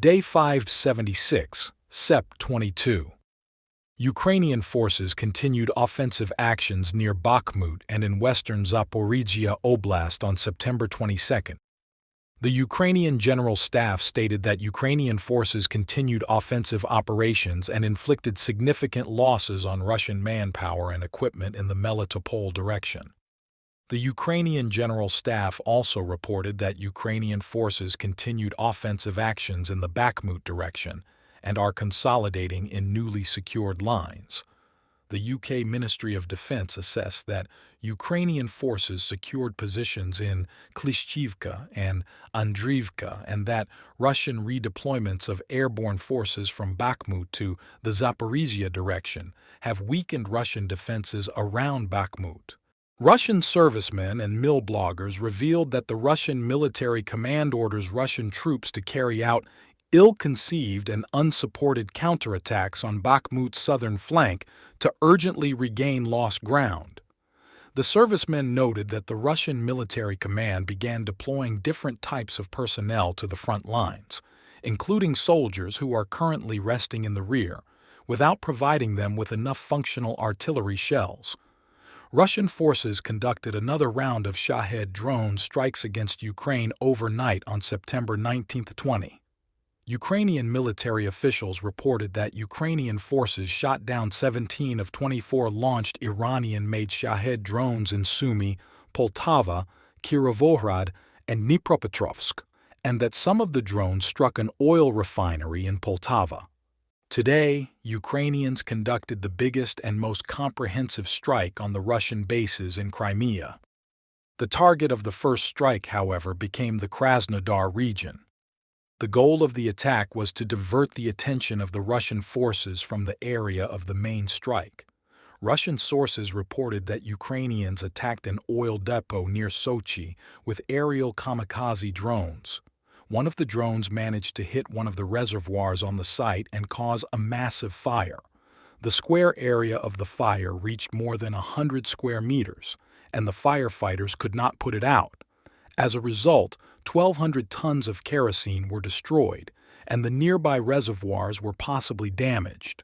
Day 576, Sep 22. Ukrainian forces continued offensive actions near Bakhmut and in western Zaporizhia Oblast on September 22. The Ukrainian General Staff stated that Ukrainian forces continued offensive operations and inflicted significant losses on Russian manpower and equipment in the Melitopol direction. The Ukrainian General Staff also reported that Ukrainian forces continued offensive actions in the Bakhmut direction and are consolidating in newly secured lines. The UK Ministry of Defense assessed that Ukrainian forces secured positions in Klishchivka and Andriivka and that Russian redeployments of airborne forces from Bakhmut to the Zaporizhia direction have weakened Russian defenses around Bakhmut. Russian servicemen and milbloggers revealed that the Russian military command orders Russian troops to carry out ill-conceived and unsupported counterattacks on Bakhmut's southern flank to urgently regain lost ground. The servicemen noted that the Russian military command began deploying different types of personnel to the front lines, including soldiers who are currently resting in the rear, without providing them with enough functional artillery shells. Russian forces conducted another round of Shahed drone strikes against Ukraine overnight on September 19-20. Ukrainian military officials reported that Ukrainian forces shot down 17 of 24 launched Iranian-made Shahed drones in Sumy, Poltava, Kirovohrad, and Dnipropetrovsk, and that some of the drones struck an oil refinery in Poltava. Today, Ukrainians conducted the biggest and most comprehensive strike on the Russian bases in Crimea. The target of the first strike, however, became the Krasnodar region. The goal of the attack was to divert the attention of the Russian forces from the area of the main strike. Russian sources reported that Ukrainians attacked an oil depot near Sochi with aerial kamikaze drones. One of the drones managed to hit one of the reservoirs on the site and cause a massive fire. The square area of the fire reached more than 100 square meters, and the firefighters could not put it out. As a result, 1,200 tons of kerosene were destroyed, and the nearby reservoirs were possibly damaged.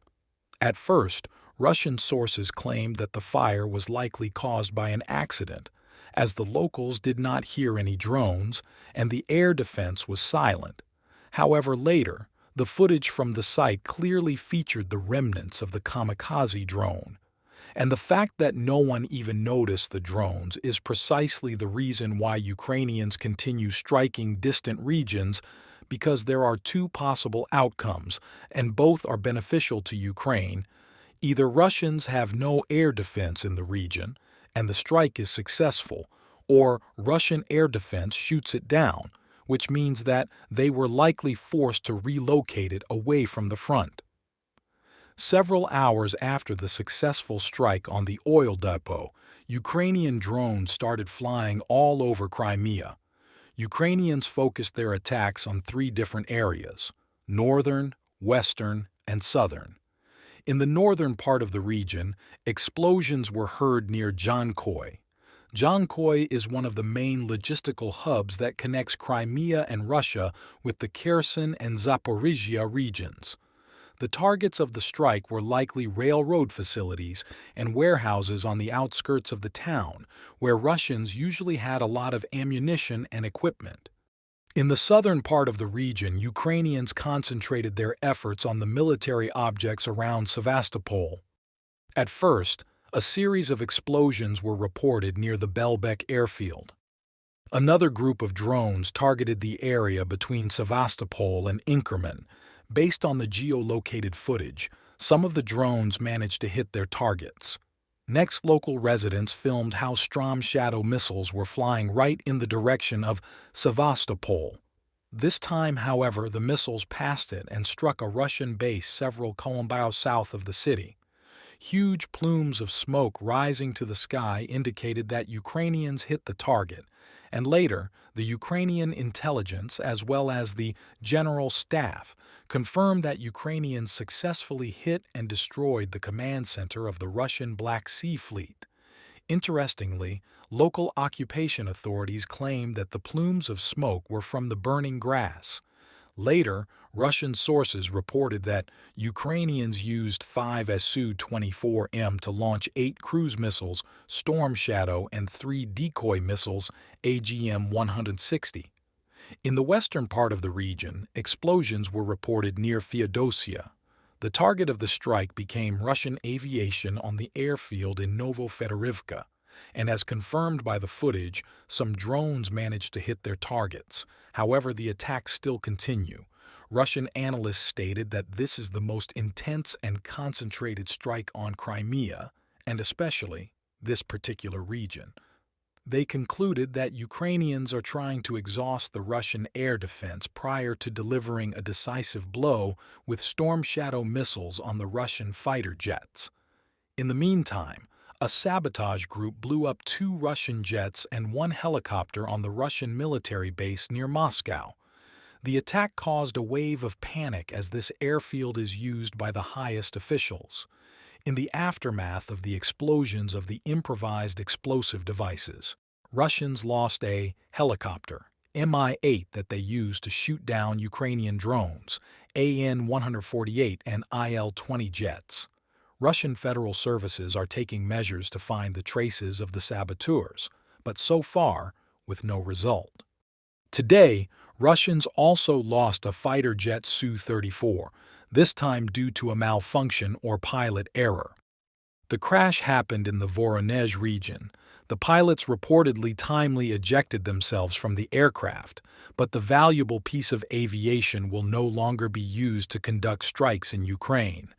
At first, Russian sources claimed that the fire was likely caused by an accident, as the locals did not hear any drones and the air defense was silent. However, later, the footage from the site clearly featured the remnants of the kamikaze drone. And the fact that no one even noticed the drones is precisely the reason why Ukrainians continue striking distant regions, because there are two possible outcomes, and both are beneficial to Ukraine. Either Russians have no air defense in the region, and the strike is successful, or Russian air defense shoots it down, which means that they were likely forced to relocate it away from the front. Several hours after the successful strike on the oil depot, Ukrainian drones started flying all over Crimea. Ukrainians focused their attacks on three different areas: northern, western, and southern. In the northern part of the region, explosions were heard near Jankoy. Jankoy is one of the main logistical hubs that connects Crimea and Russia with the Kherson and Zaporizhia regions. The targets of the strike were likely railroad facilities and warehouses on the outskirts of the town, where Russians usually had a lot of ammunition and equipment. In the southern part of the region, Ukrainians concentrated their efforts on the military objects around Sevastopol. At first, a series of explosions were reported near the Belbek airfield. Another group of drones targeted the area between Sevastopol and Inkerman. Based on the geolocated footage, some of the drones managed to hit their targets. Next, local residents filmed how Storm Shadow missiles were flying right in the direction of Sevastopol. This time, however, the missiles passed it and struck a Russian base several kilometers south of the city. Huge plumes of smoke rising to the sky indicated that Ukrainians hit the target, and later, the Ukrainian intelligence as well as the General Staff confirmed that Ukrainians successfully hit and destroyed the command center of the Russian Black Sea Fleet. Interestingly, local occupation authorities claimed that the plumes of smoke were from the burning grass. Later, Russian sources reported that Ukrainians used 5 Su-24M to launch 8 cruise missiles, Storm Shadow, and 3 decoy missiles, AGM-160. In the western part of the region, explosions were reported near Feodosia. The target of the strike became Russian aviation on the airfield in Novofedorivka, and as confirmed by the footage, some drones managed to hit their targets. However, the attacks still continue. Russian analysts stated that this is the most intense and concentrated strike on Crimea, and especially this particular region. They concluded that Ukrainians are trying to exhaust the Russian air defense prior to delivering a decisive blow with Storm Shadow missiles on the Russian fighter jets. In the meantime, a sabotage group blew up 2 Russian jets and 1 helicopter on the Russian military base near Moscow. The attack caused a wave of panic as this airfield is used by the highest officials. In the aftermath of the explosions of the improvised explosive devices, Russians lost a helicopter, Mi-8, that they used to shoot down Ukrainian drones, An-148 and Il-20 jets. Russian federal services are taking measures to find the traces of the saboteurs, but so far, with no result. Today, Russians also lost a fighter jet Su-34, this time due to a malfunction or pilot error. The crash happened in the Voronezh region. The pilots reportedly timely ejected themselves from the aircraft, but the valuable piece of aviation will no longer be used to conduct strikes in Ukraine.